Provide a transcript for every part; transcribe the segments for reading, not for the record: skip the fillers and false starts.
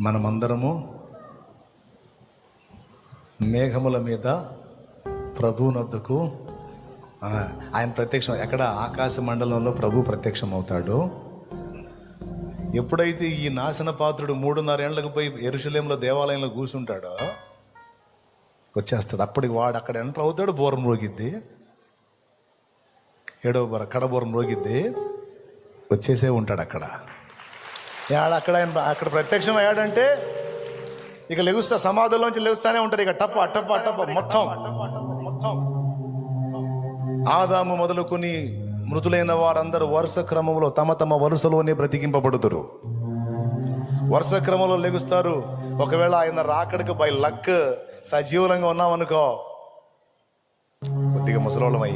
మనమందరము మేఘముల మీద ప్రభువునొద్దకు ఆయన ప్రత్యక్షం ఎక్కడ ఆకాశ మండలంలో ప్రభు ప్రత్యక్షం అవుతాడు. ఎప్పుడైతే ఈ నాశన పాత్రుడు 3.5 ఏళ్లకు పోయి యెరూషలేములో దేవాలయంలో కూర్చుంటాడో వచ్చేస్తాడు. అప్పటికి వాడు అక్కడ ఎంటర్ అవుతాడు. బోరం రోగిద్ది, 7వ బోర కడబోరం రోగిద్ది, వచ్చేసే ఉంటాడు. అక్కడ అక్కడ ప్రత్యక్షం అయ్యాడంటే ఇక లెగుస్తా, సమాధుల్లోంచి లెగుస్తానే ఉంటాడు. ఇక టప్ప మొత్తం ఆదాము మొదలుకొని మృతులైన వారందరూ వరుస క్రమంలో తమ తమ వరుసలోనే బ్రతికింపబడుతురు. వరుస క్రమంలో లెగుస్తారు. ఒకవేళ ఆయన రాకడికి బై లక్ సజీవులంగా ఉన్నామనుకో, కొద్దిగా ముసలోళమై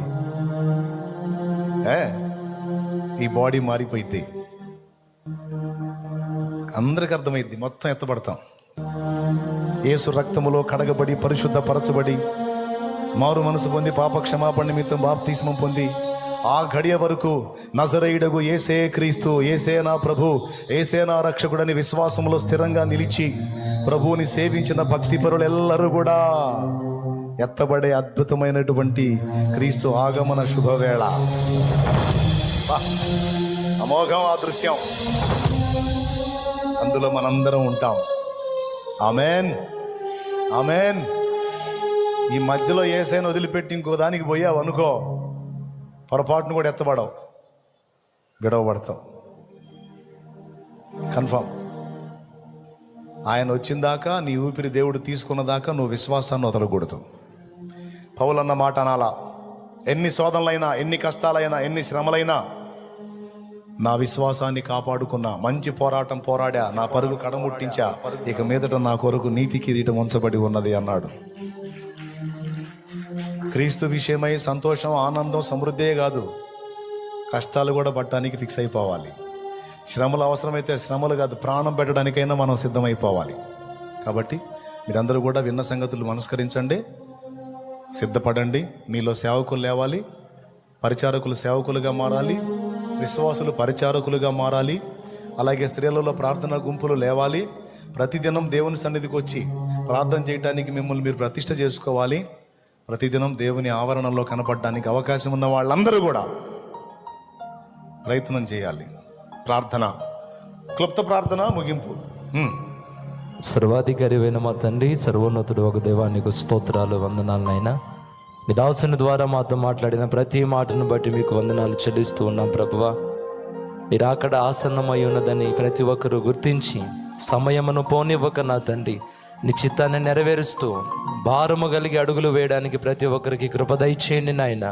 ఈ బాడీ మారిపోయింది, అందరికి అర్థమైద్ది, మొత్తం ఎత్తబడతాం. యేసు రక్తములో కడగబడి పరిశుద్ధపరచబడి మారు మనసు పొంది పాప క్షమాపణ నిమిత్తం బాప్తిస్మం పొంది ఆ గడియ వరకు నజరేయుడగు యేసే క్రీస్తు, యేసే నా ప్రభు, యేసే నా రక్షకుడని విశ్వాసంలో స్థిరంగా నిలిచి ప్రభువుని సేవించిన భక్తిపరులు ఎల్లరూ కూడా ఎత్తబడే అద్భుతమైనటువంటి క్రీస్తు ఆగమన శుభవేళ. అమోఘం ఆ దృశ్యం. అందులో మనందరం ఉంటాం. Amen, amen. ఈ మధ్యలో యేసయ్యను వదిలిపెట్టి ఇంకో దానికి పోయావు అనుకో, పొరపాటును కూడా ఎత్తబడవు, విడవబడతావు. కన్ఫర్మ్. ఆయన వచ్చిన దాకా, నీ ఊపిరి దేవుడు తీసుకున్న దాకా నువ్వు విశ్వాసాన్ని వదలకూడదు. పౌలన్న మాట అనాలా, ఎన్ని శోధనలైనా, ఎన్ని కష్టాలైనా, ఎన్ని శ్రమలైనా నా విశ్వాసాన్ని కాపాడుకున్నా, మంచి పోరాటం పోరాడా, నా పరుగు కడముట్టించా, ఇక మీదట నా కొరకు నీతి కిరీటం ఉంచబడి ఉన్నది అన్నాడు. క్రీస్తు విషయమై సంతోషం, ఆనందం, సమృద్ధే కాదు, కష్టాలు కూడా పట్టడానికి ఫిక్స్ అయిపోవాలి. శ్రమలు అవసరమైతే శ్రమలు కాదు, ప్రాణం పెట్టడానికైనా మనం సిద్ధమైపోవాలి. కాబట్టి మీరందరూ కూడా విన్న సంగతులు మనస్కరించండి, సిద్ధపడండి. మీలో సేవకులు లేవాలి, పరిచారకులు సేవకులుగా మారాలి, విశ్వాసులు పరిచారకులుగా మారాలి. అలాగే స్త్రీలలో ప్రార్థన గుంపులు లేవాలి. ప్రతిదినం దేవుని సన్నిధికి వచ్చి ప్రార్థన చేయడానికి మిమ్మల్ని మీరు ప్రతిష్ఠ చేసుకోవాలి. ప్రతిదినం దేవుని ఆవరణలో కనపడడానికి అవకాశం ఉన్న వాళ్ళందరూ కూడా ప్రయత్నం చేయాలి. ప్రార్థన, క్లుప్త ప్రార్థన ముగింపు. సర్వాధికారి అయిన మా తండ్రి, సర్వోన్నతుడు ఒక దేవానికి స్తోత్రాలు, వందనాలనైనా. మీ దాసుని ద్వారా మాతో మాట్లాడిన ప్రతి మాటను బట్టి మీకు వందనాలు చెల్లిస్తూ ఉన్నాం ప్రభువా. మీరు అక్కడ ఆసన్నమై ఉన్నదని ప్రతి ఒక్కరూ గుర్తించి సమయమును పోనివ్వక నా తండ్రి నీ చిత్తాన్ని నెరవేరుస్తూ భారము కలిగి అడుగులు వేయడానికి ప్రతి ఒక్కరికి కృప దయచేయండి నాయన.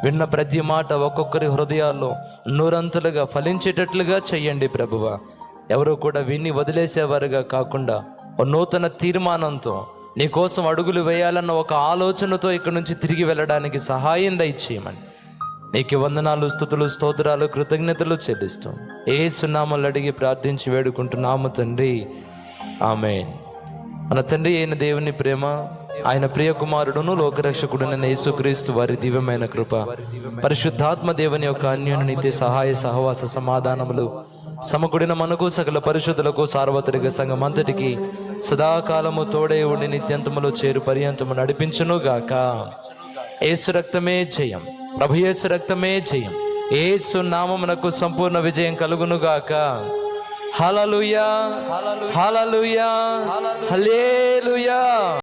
విన్న ప్రతి మాట ఒక్కొక్కరి హృదయాల్లో నూరంతులుగా ఫలించేటట్లుగా చెయ్యండి ప్రభువా. ఎవరు కూడా విని వదిలేసేవారుగా కాకుండా ఒక నూతన తీర్మానంతో నీ కోసం అడుగులు వేయాలన్న ఒక ఆలోచనతో ఇక్కడి నుంచి తిరిగి వెళ్ళడానికి సహాయం దయచేయమని నీకు వందనాలు, స్తుతులు, స్తోత్రాలు, కృతజ్ఞతలు చెల్లిస్తూ యేసు నామములో అడిగి ప్రార్థించి వేడుకుంటున్నాము తండ్రి, ఆమేన్. మన తండ్రి అయిన దేవుని ప్రేమ, ఆయన ప్రియ కుమారుడును లోకరక్షకుడునైన యేసుక్రీస్తు వారి దివ్యమైన కృప, పరిశుద్ధాత్మ దేవుని యొక్క అన్యోన్యత సహాయ సహవాస సమాధానములు సమకూడిన మనకు సకల పరిశుద్ధులకు సార్వత్రిక సంఘం అంతటికి సదాకాలము తోడే ఉండి నిత్యంతములో చేరు పర్యంతము నడిపించును గాక. యేసు రక్తమే జయం, ప్రభు యేసు రక్తమే జయం. యేసు నామమునకు సంపూర్ణ విజయం కలుగును గాక. హల్లెలూయా, హల్లెలూయా, హల్లెలూయా.